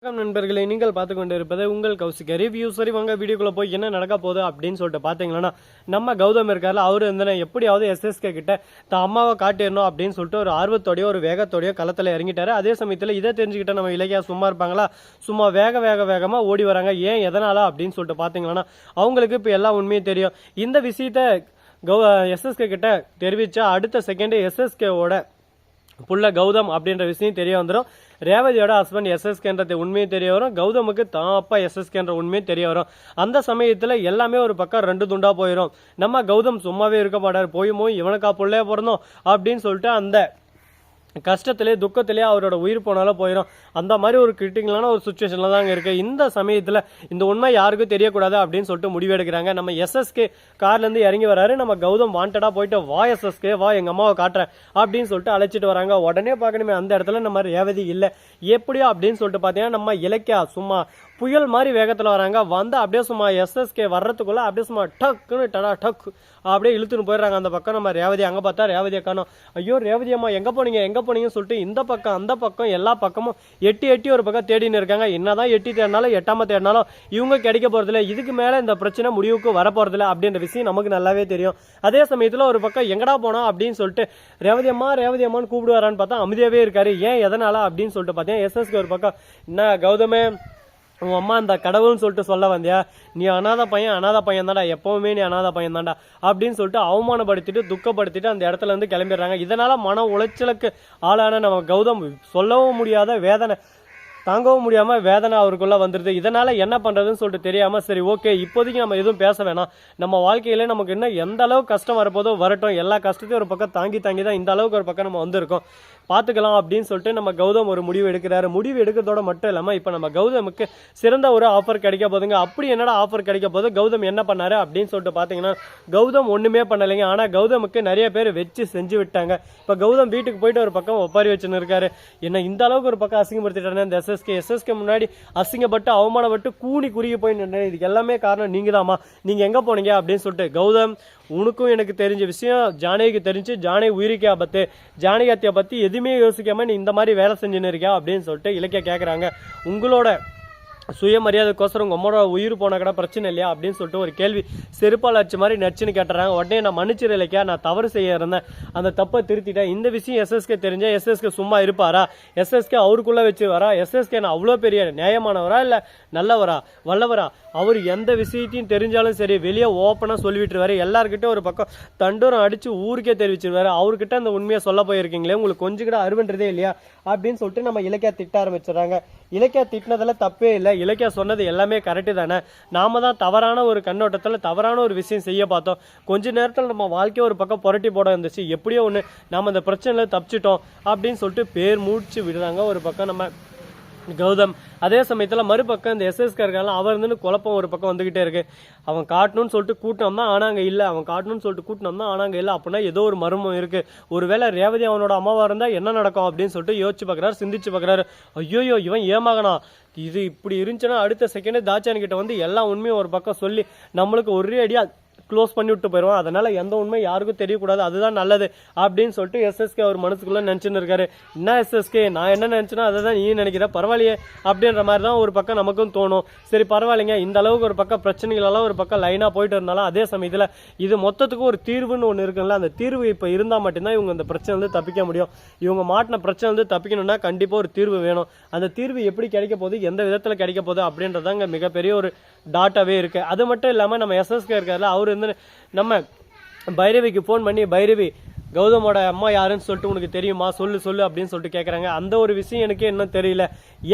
வணக்கம் நண்பர்களே, நீங்கள் பார்த்து கொண்டு இருப்பது உங்கள் கௌசிக ரிவ்யூ. சரி வாங்க வீடியோக்குள்ள போய் என்ன நடக்க போகுது அப்படின்னு சொல்லிட்டு பார்த்தீங்கன்னா, நம்ம கௌதம் இருக்கார்ல, அவரு வந்து எப்படியாவது எஸ்எஸ்கே கிட்ட தான் அம்மாவை காட்டிடணும் அப்படின்னு சொல்லிட்டு ஒரு ஆர்வத்தோடய ஒரு வேகத்தோடய களத்தில் இறங்கிட்டாரு. அதே சமயத்தில் இதை தெரிஞ்சுக்கிட்ட நம்ம இலக்கியா சும்மா இருப்பாங்களா? சும்மா வேகமாக ஓடி வராங்க. ஏன் எதனால அப்படின்னு சொல்லிட்டு பார்த்தீங்கன்னா, அவங்களுக்கு இப்போ எல்லா உண்மையும் தெரியும். இந்த விஷயத்த எஸ்எஸ்கே கிட்ட தெரிவிச்சா அடுத்த செகண்ட் எஸ்எஸ்கேவோட புள்ள கௌதம் அப்படின்ற விஷயம் தெரிய வந்துடும். ரேவதியோட ஹஸ்பண்ட் எஸ்எஸ்கேன்றது உண்மையும் தெரிய வரும். கௌதமுக்கு தான் அப்பா எஸ்எஸ்கேன்ற உண்மையும் தெரிய வரும். அந்த சமயத்தில் எல்லாமே ஒரு பக்கம் ரெண்டு துண்டா போயிடும். நம்ம கௌதம் சும்மாவே இருக்க மாட்டார். போயுமோ இவனுக்கா புள்ளைய பிறந்தோம் அப்படின்னு சொல்லிட்டு அந்த கஷ்டத்திலே துக்கத்திலே அவரோட உயிர் போனாலும் போயிடும். அந்த மாதிரி ஒரு கிரிட்டிக்கலான ஒரு சுச்சுவேஷனில் தாங்க இருக்குது. இந்த சமயத்தில் இந்த உண்மை யாருக்கும் தெரியக்கூடாது அப்படின்னு சொல்லிட்டு முடிவெடுக்கிறாங்க. நம்ம எஸ்எஸ்கே கார்லேருந்து இறங்கி வராரு. நம்ம கௌதம் வாண்டடாக போயிட்டு வா எஸ்எஸ்கே வா, எங்கள் அம்மாவை காட்டுறேன் அப்படின்னு சொல்லிட்டு அழைச்சிட்டு வராங்க. உடனே பார்க்கணுமே அந்த இடத்துல நம்ம ரேவதி இல்லை. எப்படியோ அப்படின்னு சொல்லிட்டு பார்த்தீங்கன்னா நம்ம இலக்கியா சும்மா புயல் மாதிரி வேகத்தில் வராங்க. வந்து அப்படியே சும்மா எஸ்எஸ்கே வர்றதுக்குள்ள அப்படியே சும்மா டக்குன்னு டக் அப்படியே இழுத்துன்னு போயிடுறாங்க. அந்த பக்கம் நம்ம ரேவதி அங்கே பார்த்தா ரேவதியை காணோம். ஐயோ ரேவதி அம்மா எங்கே போனீங்கன்னு சொல்லிட்டு இந்த பக்கம் அந்த பக்கம் எல்லா பக்கமும் எட்டி ஒரு பக்கம் தேடின்னு இருக்காங்க. என்னதான் எட்டி தேடினாலும் எட்டாம தேடினாலும் இவங்க கிடைக்க போறதில்ல. இதுக்கு மேலே இந்த பிரச்சனை முடிவுக்கு வரப்போறதில்ல அப்படின்ற விஷயம் நமக்கு நல்லாவே தெரியும். அதே சமயத்தில் ஒரு பக்கம் எங்கடா போனோம் அப்படின்னு சொல்லிட்டு ரேவதி அம்மான்னு கூப்பிடுவாரான்னு பார்த்தா அமைதியாவே இருக்காரு. ஏன் எதனால அப்படின்னு சொல்லிட்டு பார்த்தீங்கன்னா எஸ்எஸ்கே ஒரு பக்கம் என்ன கௌதமே உன் அம்மா அந்த கடவுள்னு சொல்லிட்டு சொல்ல வந்தியா? நீ அனாத பையன் தான்டா, எப்பவுமே நீ அனாத பையன் தான்டா அப்படின்னு சொல்லிட்டு அவமானப்படுத்திட்டு துக்கப்படுத்திட்டு அந்த இடத்துல இருந்து கிளம்பிடுறாங்க. இதனால மன உளைச்சலுக்கு ஆளான நம்ம கௌதம் சொல்லவும் முடியாத வேதனை தாங்கவும் முடியாம வேதனை அவருக்குள்ள வந்துருது. இதனால என்ன பண்றதுன்னு சொல்லிட்டு தெரியாம சரி ஓகே இப்போதைக்கு நம்ம எதுவும் பேச வேணாம், நம்ம வாழ்க்கையில நமக்கு என்ன எந்த அளவுக்கு கஷ்டம் வரப்போதோ வரட்டும், எல்லா கஷ்டத்தையும் ஒரு பக்கம் தாங்கி தான் இந்த அளவுக்கு ஒரு பக்கம் நம்ம வந்திருக்கோம், பார்த்துக்கலாம் அப்படின்னு சொல்லிட்டு நம்ம கௌதம் ஒரு முடிவு எடுக்கிறாரு. முடிவு எடுக்கிறதோட மட்டும் இல்லாமல் இப்போ நம்ம கௌதமுக்கு சிறந்த ஒரு ஆஃபர் கிடைக்க போதுங்க. அப்படி என்னடா ஆஃபர் கிடைக்க போது கௌதம் என்ன பண்ணாரு அப்படின்னு சொல்லிட்டு பார்த்தீங்கன்னா கௌதம் ஒன்றுமே பண்ணலைங்க. ஆனால் கௌதமுக்கு நிறைய பேர் வச்சு செஞ்சு விட்டாங்க. இப்போ கௌதம் வீட்டுக்கு போயிட்டு ஒரு பக்கம் ஒப்பாரி வச்சுன்னு இருக்காரு. என்ன இந்த அளவுக்கு ஒரு பக்கம் அசிங்கப்படுத்திட்டானே இந்த எஸ்எஸ்கே முன்னாடி அசிங்கப்பட்டு அவமானப்பட்டு கூணி குறுகி போய் நின்று. இதுக்கு எல்லாமே காரணம் நீங்க தாமா, நீங்க எங்க போனீங்க அப்படின்னு சொல்லிட்டு கௌதம் உனக்கும் எனக்கு தெரிஞ்ச விஷயம் ஜானகிக்கு தெரிஞ்சு ஜானகி உயிருக்கு ஆபத்து, ஜானகி ஹத்யா பத்தி எதுவுமே யோசிக்காம நீ இந்த மாதிரி வேலை செஞ்சுன்னு இருக்கியா அப்படின்னு சொல்லிட்டு இலக்கிய கேட்குறாங்க. உங்களோட சுயமரியாதைக்கோசரம் உங்க அம்மாவோட உயிர் போன கூட பிரச்சனை இல்லையா அப்படின்னு சொல்லிட்டு ஒரு கேள்வி செருப்பால் அடிச்ச மாதிரி நச்சுன்னு கேட்டுறாங்க. உடனே நான் மன்னிச்சிரு இலக்கியா, நான் தவறு செய்ய இருந்தேன், அந்த தப்பை திருத்திட்டேன். இந்த விஷயம் எஸ்எஸ்கே தெரிஞ்சா எஸ்எஸ்கே சும்மா இருப்பாரா? எஸ்எஸ்கே அவருக்குள்ள வச்சுருவாரா? எஸ்எஸ்கே நான் அவ்வளோ பெரிய நியாயமானவரா இல்லை நல்லவரா வல்லவரா? அவர் எந்த விஷயத்தையும் தெரிஞ்சாலும் சரி வெளியே ஓப்பனாக சொல்லிவிட்டுருவாரு. எல்லாருக்கிட்ட ஒரு பக்கம் தண்டூரம் அடிச்சு ஊருக்கே தெரிவிச்சிருவாரு. அவர்கிட்ட அந்த உண்மையை சொல்ல போயிருக்கீங்களே, உங்களுக்கு கொஞ்சம் கூட அருவன்றதே இல்லையா அப்படின்னு சொல்லிட்டு நம்ம இலக்கியா திட்ட ஆரம்பிச்சிடறாங்க. இலக்கியா திட்டினதுல தப்பே இல்லை, இலக்கியா சொன்னது எல்லாமே கரெக்டு தானே. நாம தான் தவறான ஒரு கண்ணோட்டத்தில் தவறான ஒரு விஷயம் செய்ய பார்த்தோம். கொஞ்ச நேரத்தில் நம்ம வாழ்க்கையை ஒரு பக்கம் புரட்டி போட இருந்துச்சு. எப்படியோ ஒன்று நாம் அந்த பிரச்சனையில தப்பிச்சிட்டோம் அப்படின்னு சொல்லிட்டு பேர் மூச்சு விடுறாங்க ஒரு பக்கம் நம்ம கௌதம். அதே சமயத்தில் மறுபக்கம் இந்த எஸ்எஸ்கே இருக்காங்க, அவர் இருந்து குழப்பம் ஒரு பக்கம் வந்துகிட்டே இருக்கு. அவன் காட்டணும்னு சொல்லிட்டு கூட்டினோம் தான் ஆனாங்க இல்லை, அவன் காட்டணும்னு சொல்லிட்டு கூட்டினோம் தான் ஆனாங்க இல்லை. அப்படின்னா ஏதோ ஒரு மர்மம் இருக்கு. ஒருவேளை ரேவதி அவனோட அம்மாவா இருந்தா என்ன நடக்கும் அப்படின்னு சொல்லிட்டு யோசிச்சு பார்க்குறாரு, சிந்திச்சு பார்க்குறாரு. ஐயோயோ இவன் ஏமாகனா, இது இப்படி இருந்துச்சுன்னா அடுத்த செகண்டே தாச்சான் கிட்ட வந்து எல்லா உண்மையும் ஒரு பக்கம் சொல்லி நம்மளுக்கு ஒரே அடியா க்ளோஸ் பண்ணி விட்டு போயிடுவான். அதனால எந்த உண்மை யாருக்கும் தெரியக்கூடாது, அதுதான் நல்லது அப்படின்னு சொல்லிட்டு எஸ்எஸ்கே அவர் மனசுக்குள்ள நினைச்சுன்னு இருக்காரு. என்ன எஸ்எஸ்கே, நான் என்ன நினைச்சேனோ அதை தான் நீ நினைக்கிற, பரவாயில்லையே அப்படின்ற மாதிரி தான் ஒரு பக்கம் நமக்கும் தோணும். சரி பரவாயில்லைங்க, இந்த அளவுக்கு ஒரு பக்கம் பிரச்சனைகளெல்லாம் ஒரு பக்கம் லைனா போயிட்டு இருந்தாலும் அதே சமயத்தில் இது மொத்தத்துக்கு ஒரு தீர்வுன்னு ஒன்று இருக்குல்ல, அந்த தீர்வு இப்போ இருந்தால் மட்டும்தான் இவங்க இந்த பிரச்சனை வந்து தப்பிக்க முடியும். இவங்க மாட்டின பிரச்சனை வந்து தப்பிக்கணும்னா கண்டிப்பாக ஒரு தீர்வு வேணும். அந்த தீர்வு எப்படி கிடைக்க போகுது, எந்த விதத்தில் கிடைக்க போகுது அப்படின்றதாங்க மிகப்பெரிய ஒரு டாட்டாவே இருக்கு. அது மட்டும் இல்லாமல் நம்ம எஸ்எஸ்கே இருக்காருல, அவர் வந்து நம்ம பைரவிக்கு ஃபோன் பண்ணி பைரவி கௌதமோட அம்மா யாருன்னு சொல்லிட்டு உனக்கு தெரியுமா, சொல்லு அப்படின்னு சொல்லிட்டு கேட்குறாங்க. அந்த ஒரு விஷயம் எனக்கு இன்னும் தெரியல,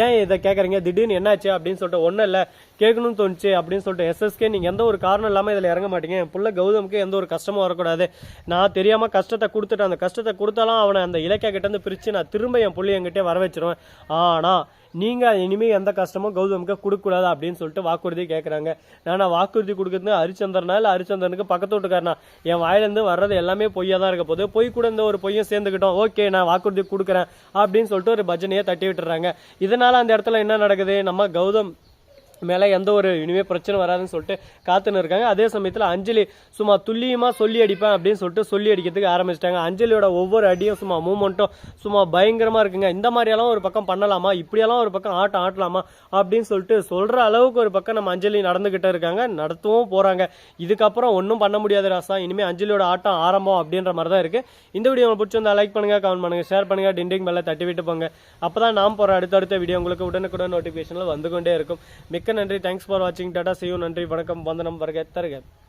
ஏன் இதை கேட்குறீங்க, திடீர்னு என்னாச்சு அப்படின்னு சொல்லிட்டு. ஒன்றும் இல்லை கேட்கணும்னு தோணுச்சு அப்படின்னு சொல்லிட்டு. எஸ்எஸ்கே நீங்கள் எந்த ஒரு காரணம் இல்லாமல் இதில் இறங்க மாட்டீங்க, என் பிள்ளை கௌதமுக்கு எந்த ஒரு கஷ்டமும் வரக்கூடாது. நான் தெரியாமல் கஷ்டத்தை கொடுத்துட்டேன், அந்த கஷ்டத்தை கொடுத்தாலும் அவனை அந்த இலக்கிய கிட்டேருந்து பிரித்து நான் திரும்ப என் பிள்ளை என்கிட்டே வர வச்சிருவேன். ஆனால் நீங்கள் இனிமேல் எந்த கஷ்டமும் கௌதமுக்கு கொடுக்கக்கூடாது அப்படின்னு சொல்லிட்டு வாக்குறுதி கேட்குறாங்க. நான் வாக்குறுதி கொடுக்குறது ஹரிச்சந்திரனா இல்லை ஹரிச்சந்திரனுக்கு பக்கத்து வீட்டுக்காரனா, என் வாயிலேருந்து வர்றது எல்லாமே பொய்யா தான் இருக்க போது, பொய் கூட இந்த ஒரு பொய்யும் சேர்ந்துக்கிட்டோம், ஓகே நான் வாக்குறுதி கொடுக்குறேன் அப்படின்னு சொல்லிட்டு ஒரு பஜனையை தட்டி விட்டுறாங்க. இதனால அந்த இடத்துல என்ன நடக்குது, நம்ம கௌதம் மேலே எந்த ஒரு இனிமே பிரச்சனை வராதுன்னு சொல்லிட்டு காத்துன்னு இருக்காங்க. அதே சமயத்தில் அஞ்சலி சும்மா துல்லியமாக சொல்லி அடிப்பேன் அப்படின்னு சொல்லிட்டு சொல்லி அடிக்கிறதுக்கு ஆரம்பிச்சிட்டாங்க. அஞ்சலியோட ஒவ்வொரு அடியும் சும்மா மூமெண்ட்டும் சும்மா பயங்கரமாக இருக்குங்க. இந்த மாதிரியெல்லாம் ஒரு பக்கம் பண்ணலாமா, இப்படியெல்லாம் ஒரு பக்கம் ஆட்டம் ஆட்டலாமா அப்படின்னு சொல்லிட்டு சொல்கிற அளவுக்கு ஒரு பக்கம் நம்ம அஞ்சலி நடந்துக்கிட்டே இருக்காங்க, நடத்தவும் போகிறாங்க. இதுக்கப்புறம் ஒன்றும் பண்ண முடியாது ராசா, இனிமேல் அஞ்சலியோட ஆட்டம் ஆரம்பம் அப்படின்ற மாதிரி தான் இருக்குது. இந்த வீடியோ உங்களுக்கு பிடிச்சிருந்தா லைக் பண்ணுங்கள், கமெண்ட் பண்ணுங்கள், ஷேர் பண்ணுங்கள், டிண்டிங் பெல்லை தட்டி விட்டு போங்க. அப்போ தான் நாம் போகிற அடுத்தடுத்த வீடியோ உங்களுக்கு உடனுக்குடன் நோட்டிஃபிகேஷனில் வந்து கொண்டே இருக்கும். மிக்க நன்றி. தேங்க்ஸ் ஃபார் வாட்சிங். Tata, see you. நன்றி, வணக்கம், வந்தனம், வருக, தருக.